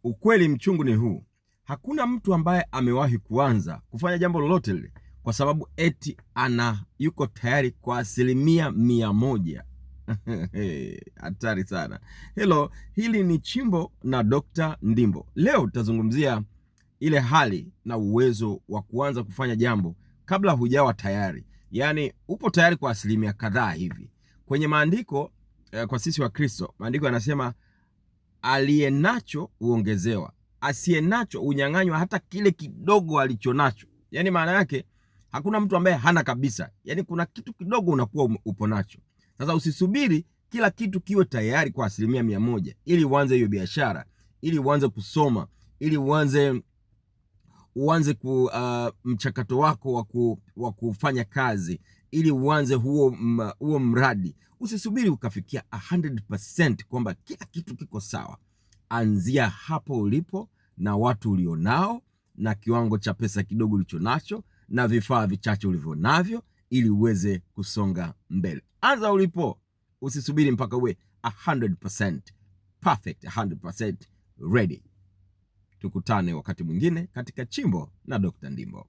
Ukweli mchungu ni huu: hakuna mtu ambaye amewahi kuanza kufanya jambo lolote lile kwa sababu eti yuko tayari kwa 100%. Hatari sana. Hili ni Chimbo na Dr. Ndimbo. Leo tutazungumzia ile hali na uwezo wa kuanza kufanya jambo kabla hujawa tayari. Yaani upo tayari kwa 10% kadhaa hivi. Kwenye maandiko, kwa sisi wa Kristo, maandiko yanasema aliye nacho huongezewa, asiye nacho unyang'anywa hata kile kidogo alichonacho. Yaani maana yake hakuna mtu ambaye hana kabisa. Yaani kuna kitu kidogo unakuwa upo nacho. Sasa usisubiri kila kitu kiwe tayari kwa 100% ili uanze hiyo biashara, ili uanze kusoma, ili uanze mchakato wako wa kufanya kazi, ili uanze huo mradi. Usisubiri ukafikia 100% kwamba kila kitu kiko sawa. Anzia hapo ulipo na watu ulionao na kiwango cha pesa kidogo ulichonacho na vifaa vichache ulivyonavyo, ili uweze kusonga mbele. Anza ulipo, usisubiri mpaka uwe 100% perfect, 100% ready. Tukutane wakati mwingine katika Chimbo na Dr. Ndimbo.